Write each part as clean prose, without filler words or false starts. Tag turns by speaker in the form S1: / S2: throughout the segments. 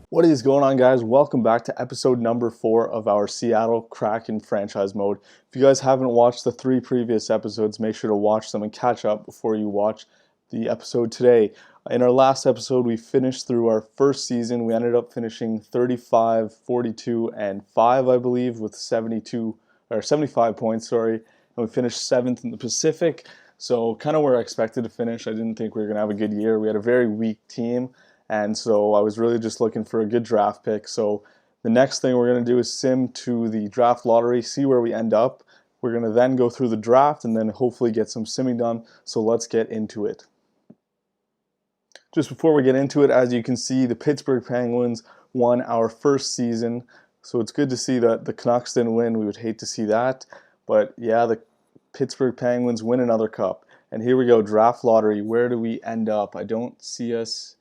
S1: What is going on, guys? Welcome back to episode number 4 of our Seattle Kraken franchise mode. If you guys haven't watched the 3 previous episodes, make sure to watch them and catch up before you watch the episode today. In our last episode, we finished through our first season. We ended up finishing 35, 42, and 5, I believe, with 75 points, and we finished 7th in the Pacific. So kind of where I expected to finish. I didn't think we were going to have a good year. We had a very weak team. And so I was really just looking for a good draft pick. So the next thing we're going to do is sim to the draft lottery, see where we end up. We're going to then go through the draft and then hopefully get some simming done. So let's get into it. Just before we get into it, as you can see, the Pittsburgh Penguins won our first season. So it's good to see that the Canucks didn't win. We would hate to see that. But yeah, the Pittsburgh Penguins win another cup. And here we go, draft lottery. Where do we end up? I don't see us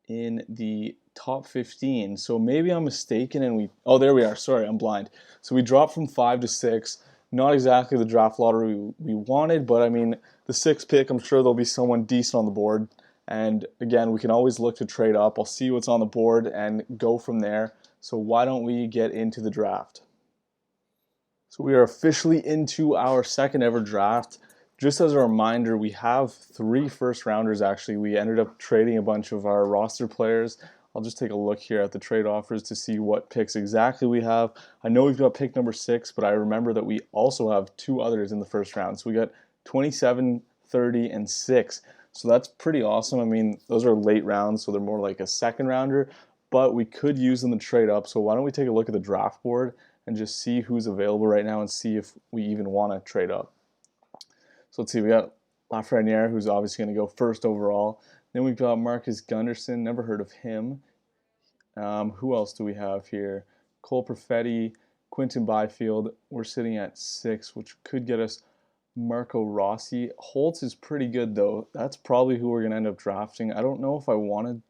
S1: in the top 15. So maybe I'm mistaken and oh, there we are. Sorry, I'm blind. So we dropped from 5 to 6. Not exactly the draft lottery we wanted, but I mean, the 6th pick, I'm sure there'll be someone decent on the board. And again, we can always look to trade up. I'll see what's on the board and go from there. So why don't we get into the draft? So we are officially into our second ever draft. Just as a reminder, we have 3 first rounders actually. We ended up trading a bunch of our roster players. I'll just take a look here at the trade offers to see what picks exactly we have. I know we've got pick number 6, but I remember that we also have 2 others in the first round. So we got 27, 30, and 6. So that's pretty awesome. I mean, those are late rounds, so they're more like a second rounder, but we could use them to trade up. So why don't we take a look at the draft board and just see who's available right now and see if we even want to trade up. So let's see, we got Lafreniere, who's obviously going to go first overall. Then we've got Marcus Gunderson, never heard of him. Who else do we have here? Cole Perfetti, Quinton Byfield. We're sitting at 6, which could get us Marco Rossi. Holtz is pretty good, though. That's probably who we're going to end up drafting. I don't know if I want to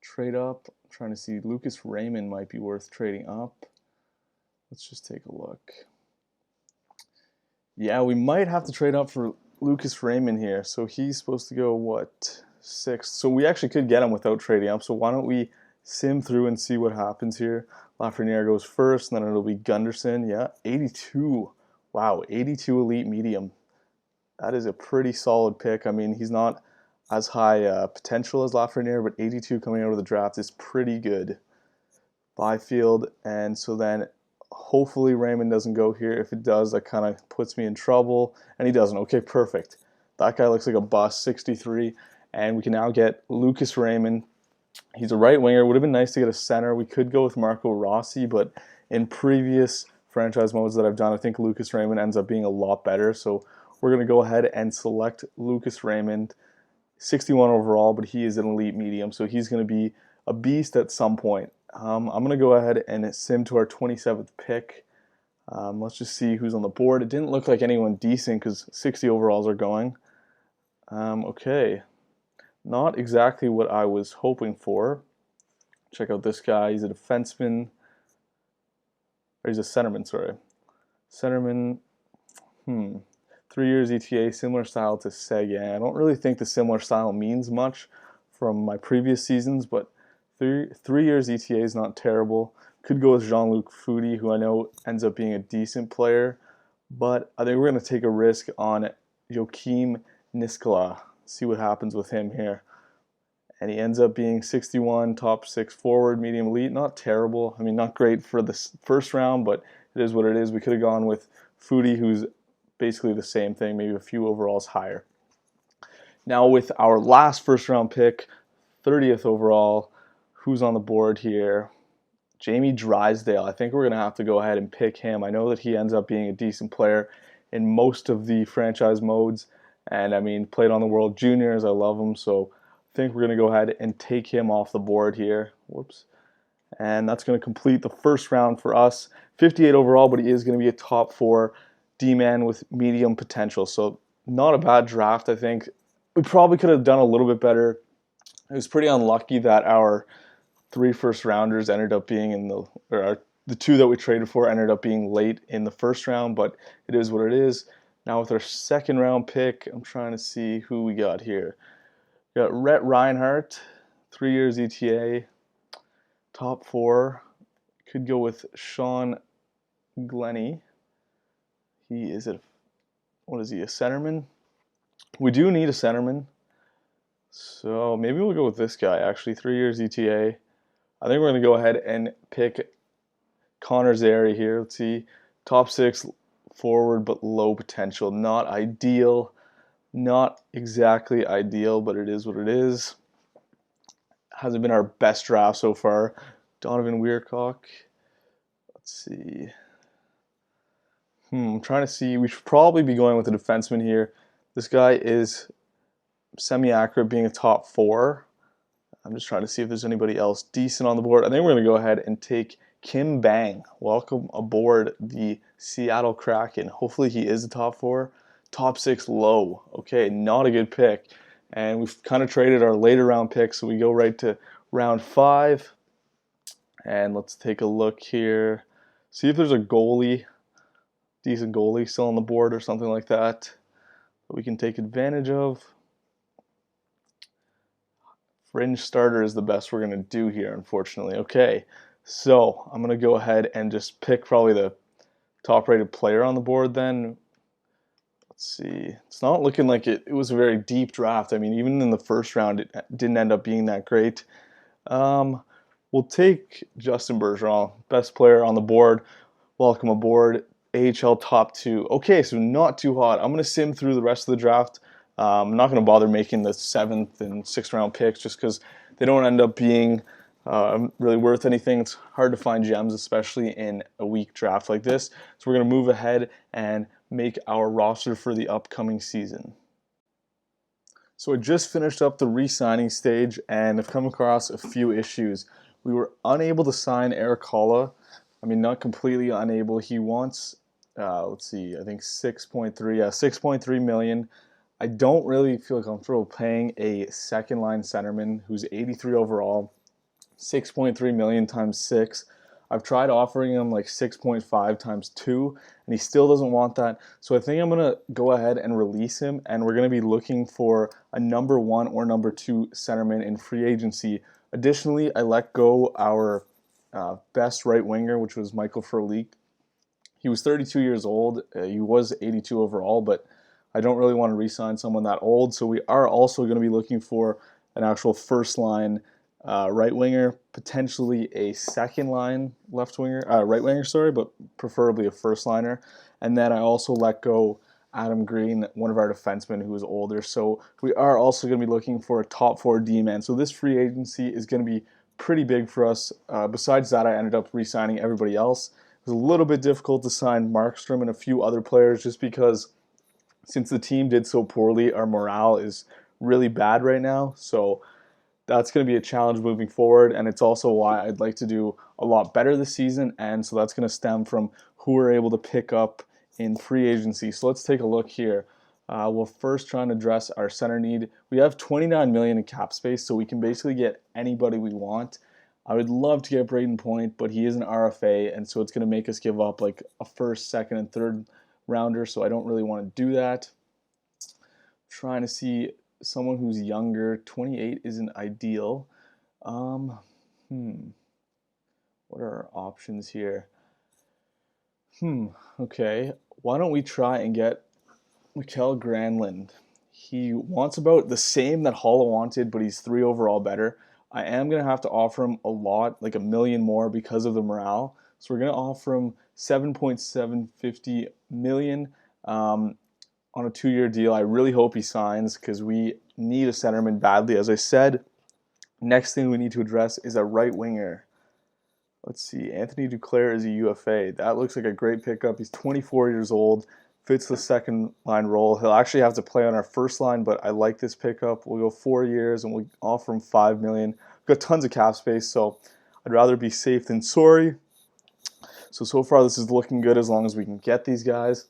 S1: trade up. I'm trying to see. Lucas Raymond might be worth trading up. Let's just take a look. Yeah, we might have to trade up for Lucas Raymond here. So he's supposed to go, what, 6th? So we actually could get him without trading up. So why don't we sim through and see what happens here. Lafreniere goes first, and then it'll be Gunderson. Yeah, 82. Wow, 82 elite medium. That is a pretty solid pick. I mean, he's not as high potential as Lafreniere, but 82 coming out of the draft is pretty good. Byfield, and so then hopefully Raymond doesn't go here. If it does, that kind of puts me in trouble. And he doesn't. Okay, perfect. That guy looks like a bust, 63. And we can now get Lucas Raymond. He's a right winger. Would have been nice to get a center. We could go with Marco Rossi, but in previous franchise modes that I've done, I think Lucas Raymond ends up being a lot better. So we're going to go ahead and select Lucas Raymond. 61 overall, but he is an elite medium, so he's going to be a beast at some point. I'm going to go ahead and sim to our 27th pick. Let's just see who's on the board. It didn't look like anyone decent because 60 overalls are going. Okay, not exactly what I was hoping for. Check out this guy. He's a defenseman. Or he's a centerman, sorry. Centerman, 3 years ETA, similar style to Seguin. I don't really think the similar style means much from my previous seasons, but 3 years ETA is not terrible. Could go with Jean-Luc Foudy, who I know ends up being a decent player, but I think we're going to take a risk on Joakim Niskala. See what happens with him here. And he ends up being 61, top 6 forward, medium elite. Not terrible. I mean, not great for the first round, but it is what it is. We could have gone with Foudy, who's basically the same thing, maybe a few overalls higher. Now with our last first round pick, 30th overall, who's on the board here? Jamie Drysdale. I think we're going to have to go ahead and pick him. I know that he ends up being a decent player in most of the franchise modes. And I mean, played on the World Juniors. I love him. So I think we're going to go ahead and take him off the board here. Whoops. And that's going to complete the first round for us. 58 overall, but he is going to be a top 4 D-man with medium potential. So not a bad draft, I think. We probably could have done a little bit better. It was pretty unlucky that our 3 first rounders ended up being in the 2 that we traded for ended up being late in the first round, but it is what it is. Now with our second round pick, I'm trying to see who we got here. We got Rhett Reinhardt, 3 years ETA. Top 4 could go with Sean Glennie. He is a centerman? We do need a centerman. So maybe we'll go with this guy, actually. 3 years ETA. I think we're going to go ahead and pick Connor Zary here. Let's see. Top 6 forward, but low potential. Not ideal. Not exactly ideal, but it is what it is. Hasn't been our best draft so far. Donovan Weircock. Let's see. I'm trying to see. We should probably be going with a defenseman here. This guy is semi-accurate, being a top 4. I'm just trying to see if there's anybody else decent on the board. I think we're going to go ahead and take Kim Bang. Welcome aboard the Seattle Kraken. Hopefully he is a top 4. Top 6 low. Okay, not a good pick. And we've kind of traded our later round picks, so we go right to round 5. And let's take a look here. See if there's a goalie, decent goalie still on the board or something like that we can take advantage of. Fringe starter is the best we're going to do here, unfortunately. Okay, so I'm going to go ahead and just pick probably the top-rated player on the board then. Let's see. It's not looking like it was a very deep draft. I mean, even in the first round, it didn't end up being that great. We'll take Justin Bergeron, best player on the board. Welcome aboard. AHL top 2. Okay, so not too hot. I'm going to sim through the rest of the draft. I'm not going to bother making the 7th and 6th round picks just because they don't end up being really worth anything. It's hard to find gems, especially in a weak draft like this. So we're going to move ahead and make our roster for the upcoming season. So I just finished up the re-signing stage and have come across a few issues. We were unable to sign Eric Holla. I mean, not completely unable. He wants, let's see, I think 6.3 million. I don't really feel comfortable paying a second-line centerman who's 83 overall, 6.3 million times 6. I've tried offering him like 6.5 times 2, and he still doesn't want that. So I think I'm going to go ahead and release him, and we're going to be looking for a number 1 or number 2 centerman in free agency. Additionally, I let go our best right winger, which was Michael Frolik. He was 32 years old. He was 82 overall, but I don't really want to re-sign someone that old. So we are also going to be looking for an actual first-line right winger, potentially a second-line right winger, but preferably a first-liner. And then I also let go Adam Green, one of our defensemen who is older. So we are also going to be looking for a top 4 D-man. So this free agency is going to be pretty big for us. Besides that, I ended up re-signing everybody else. It was a little bit difficult to sign Markstrom and a few other players just because since the team did so poorly, our morale is really bad right now. So that's going to be a challenge moving forward, and it's also why I'd like to do a lot better this season, and so that's going to stem from who we're able to pick up in free agency. So let's take a look here. We'll first try and address our center need. We have 29 million in cap space, so we can basically get anybody we want. I would love to get Braden Point, but he is an RFA, and so it's going to make us give up like a first, second, and third rounder, so I don't really want to do that. Trying to see someone who's younger. 28 isn't ideal. What are our options here? Okay. Why don't we try and get Mikael Granlund? He wants about the same that Holla wanted, but he's 3 overall better. I am going to have to offer him a lot, like $1 million more because of the morale. So we're going to offer him $7.750 million on a 2-year deal. I really hope he signs because we need a centerman badly, as I said. Next thing we need to address is a right winger. Let's see. Anthony Duclair is a UFA. That looks like a great pickup. He's 24 years old, fits the second line role. He'll actually have to play on our first line, but I like this pickup. We'll go 4 years and we'll offer him $5 million. We've got tons of cap space, so I'd rather be safe than sorry. So far this is looking good as long as we can get these guys.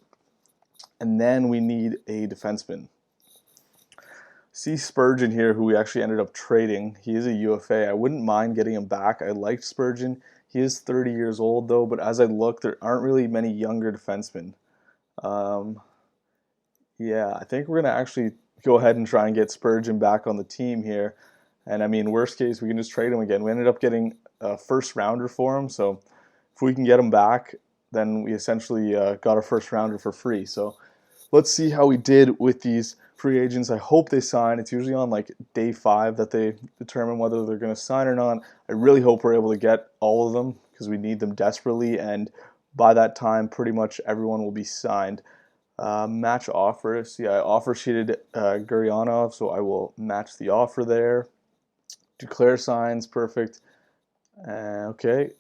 S1: And then we need a defenseman. See Spurgeon here, who we actually ended up trading. He is a UFA. I wouldn't mind getting him back. I liked Spurgeon. He is 30 years old, though, but as I look, there aren't really many younger defensemen. Yeah, I think we're going to actually go ahead and try and get Spurgeon back on the team here. And I mean, worst case, we can just trade him again. We ended up getting a first rounder for him, so if we can get him back, then we essentially got our first rounder for free. So let's see how we did with these free agents. I hope they sign. It's usually on like day 5 that they determine whether they're going to sign or not. I really hope we're able to get all of them because we need them desperately, and by that time, pretty much everyone will be signed. Match offer. See, I offer sheeted Guryanov, so I will match the offer there. Declare signs, perfect. Okay,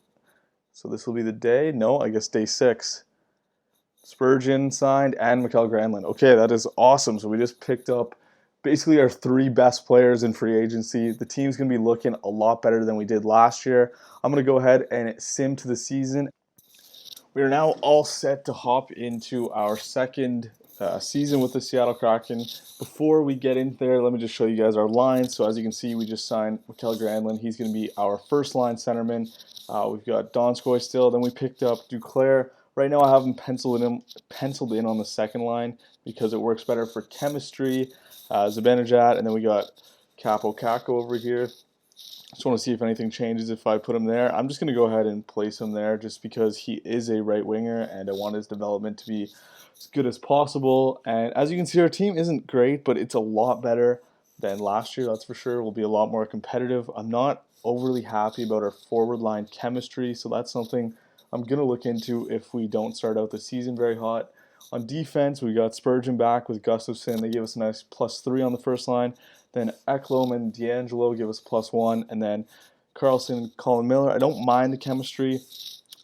S1: so this will be the day. No, I guess day 6. Spurgeon signed and Mikael Granlund. Okay, that is awesome. So we just picked up basically our 3 best players in free agency. The team's going to be looking a lot better than we did last year. I'm going to go ahead and sim to the season. We are now all set to hop into our second season with the Seattle Kraken. Before we get in there, let me just show you guys our lines. So as you can see, we just signed Mikael Granlund. He's going to be our first line centerman. We've got Donskoy still. Then we picked up Duclair. Right now I have him penciled in on the second line because it works better for chemistry. Zibanejad, and then we got Capo Caco over here. Just want to see if anything changes if I put him there. I'm just going to go ahead and place him there just because he is a right winger and I want his development to be as good as possible. And as you can see, our team isn't great, but it's a lot better than last year, that's for sure. We'll be a lot more competitive. I'm not overly happy about our forward line chemistry, so that's something I'm going to look into if we don't start out the season very hot. On defense, we got Spurgeon back with Gustafsson. They gave us a nice +3 on the first line. Then Ekholm and D'Angelo give us +1. And then Carlson, Colin Miller. I don't mind the chemistry.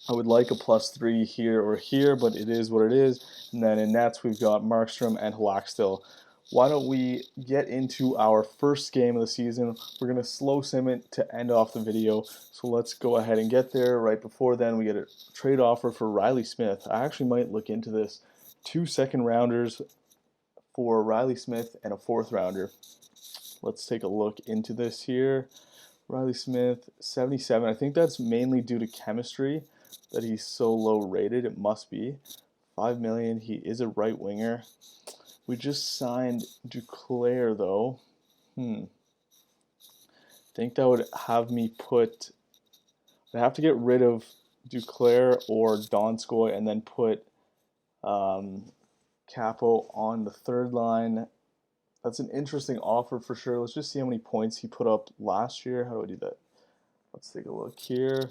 S1: I would like a +3 here or here, but it is what it is. And then in nets, we've got Markstrom and Halak still. Why don't we get into our first game of the season? We're going to slow sim it to end off the video. So let's go ahead and get there. Right before then, we get a trade offer for Riley Smith. I actually might look into this. 2 second rounders for Riley Smith and a 4th rounder. Let's take a look into this here. Riley Smith, 77. I think that's mainly due to chemistry that he's so low rated. It must be. $5 million. He is a right winger. We just signed Duclair though. I think that would have me put. I'd have to get rid of Duclair or Donskoy and then put Capo on the 3rd line. That's an interesting offer for sure. Let's just see how many points he put up last year. How do I do that? Let's take a look here.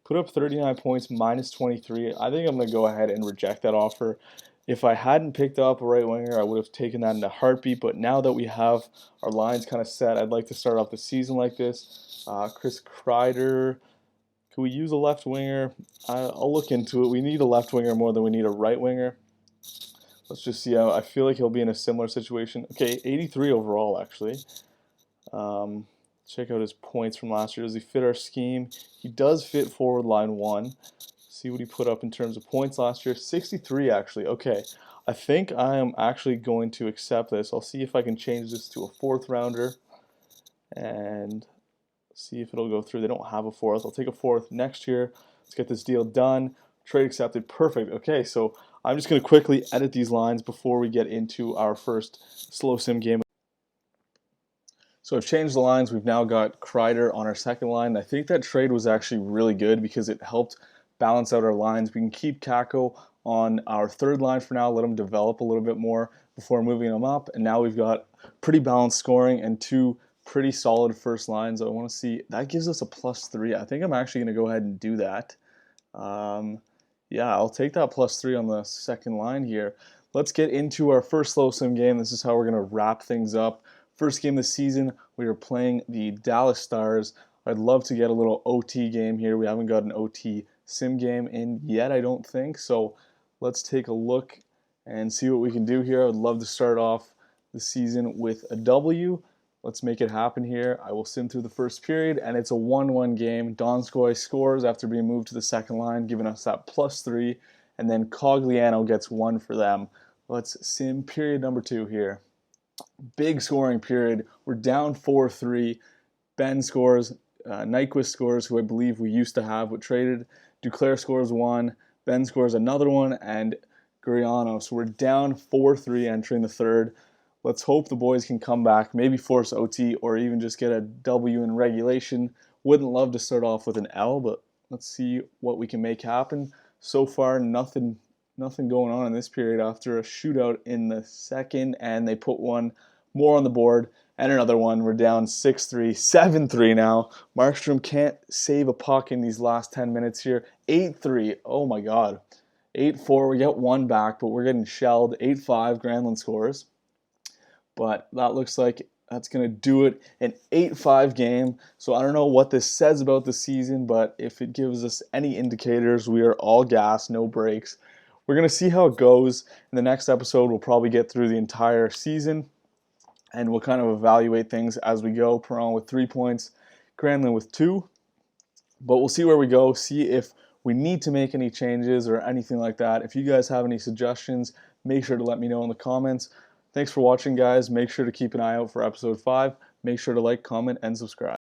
S1: Put up 39 points, -23. I think I'm going to go ahead and reject that offer. If I hadn't picked up a right winger, I would have taken that in a heartbeat. But now that we have our lines kind of set, I'd like to start off the season like this. Chris Kreider. Could we use a left winger? I'll look into it. We need a left winger more than we need a right winger. Let's just see how I feel like he'll be in a similar situation. Okay, 83 overall, actually. Check out his points from last year. Does he fit our scheme? He does fit forward line 1. See what he put up in terms of points last year. 63, actually. Okay, I think I am actually going to accept this. I'll see if I can change this to a 4th rounder and see if it'll go through. They don't have a 4th. I'll take a 4th next year. Let's get this deal done. Trade accepted. Perfect. Okay, so I'm just going to quickly edit these lines before we get into our first slow sim game. So I've changed the lines. We've now got Kreider on our second line. I think that trade was actually really good because it helped balance out our lines. We can keep Kako on our 3rd line for now, let him develop a little bit more before moving him up. And now we've got pretty balanced scoring and 2 pretty solid first lines. I want to see, that gives us a +3. I think I'm actually going to go ahead and do that. Yeah, I'll take that +3 on the second line here. Let's get into our first slow sim game. This is how we're going to wrap things up. First game of the season, we are playing the Dallas Stars. I'd love to get a little OT game here. We haven't got an OT sim game in yet, I don't think. So let's take a look and see what we can do here. I would love to start off the season with a W. Let's make it happen here. I will sim through the first period, and it's a 1-1 game. Donskoy scores after being moved to the second line, giving us that +3, and then Cogliano gets 1 for them. Let's sim period number 2 here. Big scoring period. We're down 4-3. Ben scores. Nyquist scores, who I believe we used to have but traded. Duclair scores 1. Ben scores another one, and Guriano. So we're down 4-3 entering the 3rd. Let's hope the boys can come back, maybe force OT, or even just get a W in regulation. Wouldn't love to start off with an L, but let's see what we can make happen. So far, nothing going on in this period after a shootout in the second, and they put one more on the board and another one. We're down 6-3, 7-3 now. Markstrom can't save a puck in these last 10 minutes here. 8-3, oh my god. 8-4, we get one back, but we're getting shelled. 8-5, Granlund scores. But that looks like that's going to do it. An 8-5 game. So I don't know what this says about the season, but if it gives us any indicators, we are all gas, no breaks. We're going to see how it goes. In the next episode, we'll probably get through the entire season, and we'll kind of evaluate things as we go. Perron with 3 points, Granlund with 2. But we'll see where we go, see if we need to make any changes or anything like that. If you guys have any suggestions, make sure to let me know in the comments. Thanks for watching, guys. Make sure to keep an eye out for episode 5. Make sure to like, comment, and subscribe.